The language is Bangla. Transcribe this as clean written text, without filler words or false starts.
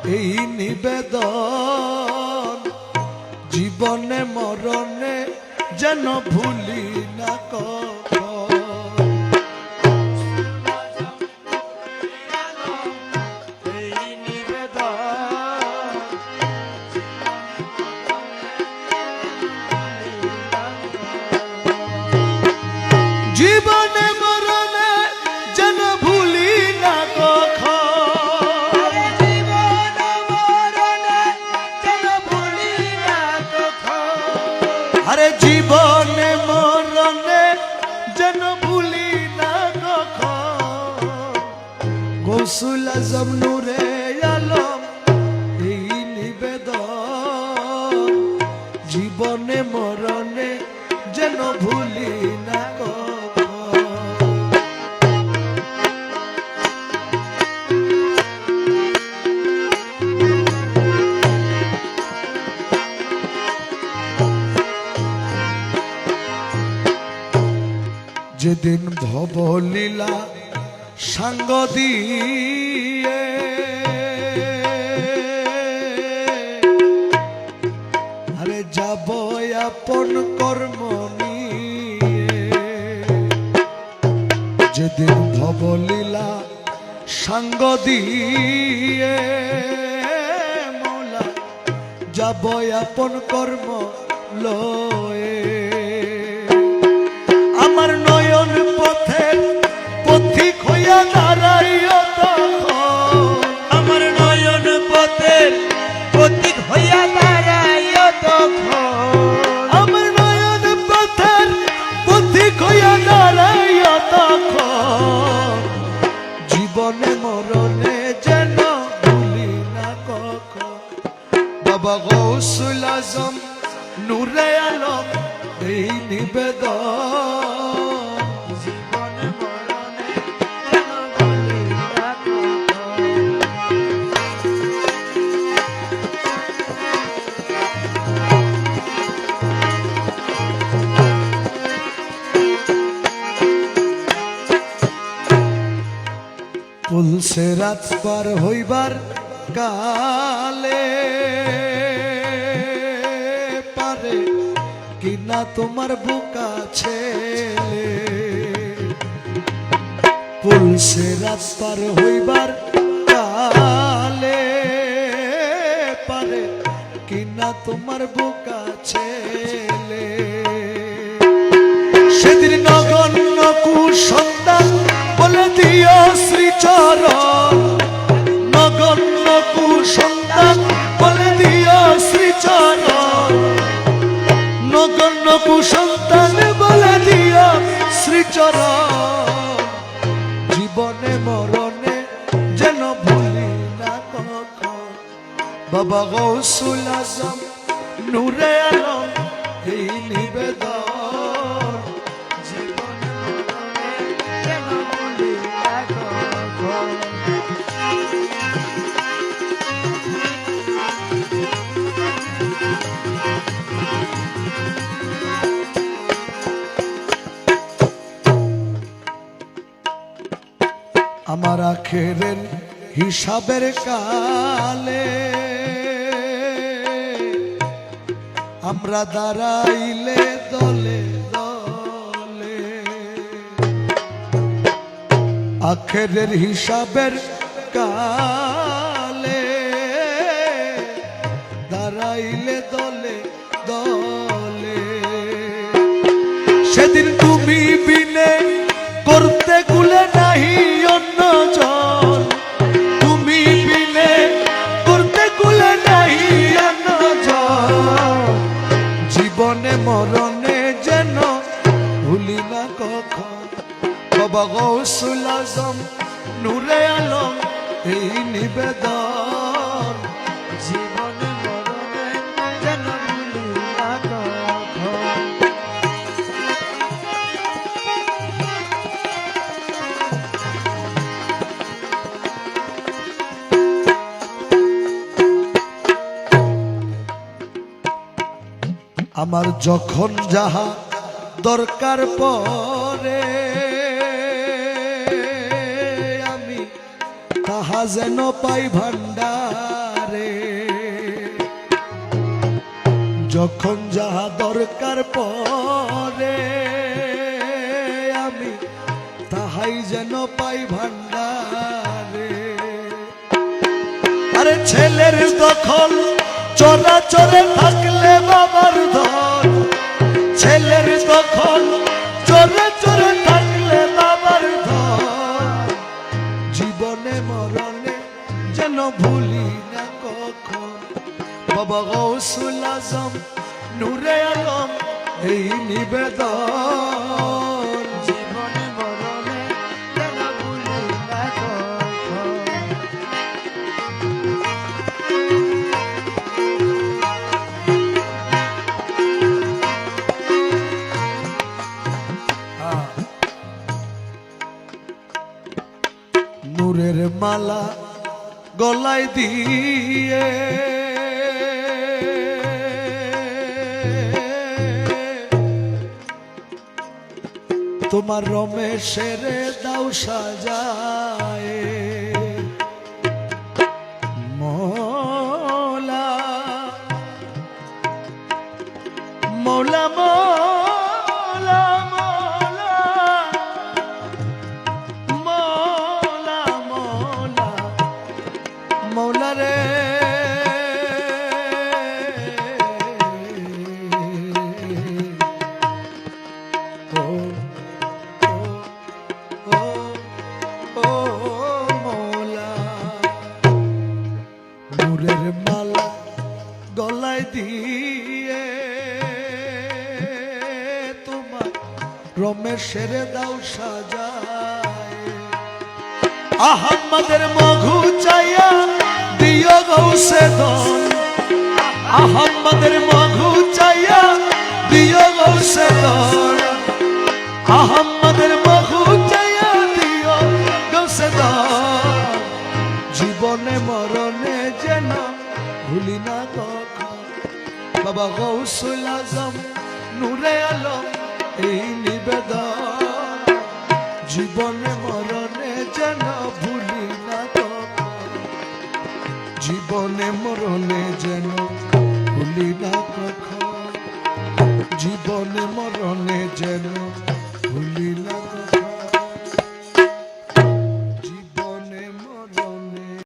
এই নিবেদন জীবনে মরণে যেন ভুলি না জীবনে মরণে যেন ভুলি না আরে জীবনে মরণে যেন ভুলি না গৌসুল আজম নূরে আলম এই নিবেদন জীবনে মরণে যেন ভুলি না যেদিন ভবলীলা সাঙ্গ দিয়ে আরে যাব আপন কর্ম নিয়ে যেদিন ভবলীলা সাঙ্গ দিয়ে মৌলা যাব আপন কর্ম লয়ে আমার নয়ন পথের পথিক হইয়া দাঁড়াইও তখন আমার নয়ন পথের পথিক হইয়া দাঁড়াইও তখন আমার নয়ন পথের পথিক হইয়া দাঁড়াইও তখন জীবনে মরণে যেন ভুলি না কখন বাবা গৌসুল আজম নূরে আলম এই নিবেদন জীবনে মরণে যেন ভুলি না পুলসে রাত পার হইবার কালে পারে কিনা তোমার বুকা ছেলে পুলসে রাত পার হইবার কালে পারে কিনা তোমার বুকা ছেলে সেদিন নগণ্য কুসন্তান বলে দিও শ্রীচরণ নগণ্য কুসন্তান বলে দিও শ্রীচরণ নগণ্য কুসন্তান বলে দিও শ্রীচরণ জীবনে মরণে যেন ভুলি না কখন বাবা গৌসুল আজম নূরে আলম এই নিবেদন জীবনে মরণে যেন ভুলি না কখন আমার আখেরের হিসাবের কালে আমরা দাঁড়াইলে দলে দলে আখেরের হিসাবের কালে দাঁড়াইলে দলে দলে সেদিন তুমি বিনে করতে গুলে নাহি অন্য জন তুমি বিনে করতে গুলে নাহি অন্য জন জীবনে মরণে যেন ভুলি না কখন বাবা গৌসুল আজম নূরে আলম এই নিবেদন জীবনে মরণে যেন ভুলি না কখন আমার যখন যাহা দরকার পরে আমি তাহা যেন পাই ভান্ডার যখন যাহা দরকার পরে আমি তাহাই যেন পাই ভান্ডারে। আরে ছেলের দখল চোরা চোরে থাকলে বাবার ধন, ছেলের দখল চোরে চোরে থাকলে বাবার ধন, জীবনে মরণে যেন ভুলি না কখন। বাবা গৌসুল আজম নূরে আলম এই নিবেদন, জীবনে মরণে যেন ভুলি না কখন। নূরের মালা গলায় দিয়ে তোমার রমেশের দাও সাজায় মৌলা মৌলা মৌলা মৌলা মৌলা মৌলা রে ও ও মৌলা, নূরের মালা গলায় দিয়ে তোমার রমেশের দাও সাজায়। আহম্মদের মঘু চাইয়া দিও গৌসে ধন, আহম্মদের মঘু চাইয়া দিও গৌসে ধন, আহম্মদের মঘু চাইয়া দিও গৌসে ধন, জীবনে মরণে যেন ভুলি না কখন। বাবা গৌসুল আজম নূরে আলম এই নিবেদন, জীবনে মরণে যেন ভুলি না কখন, জীবনে মরণে যেন ভুলি না কখন, জীবন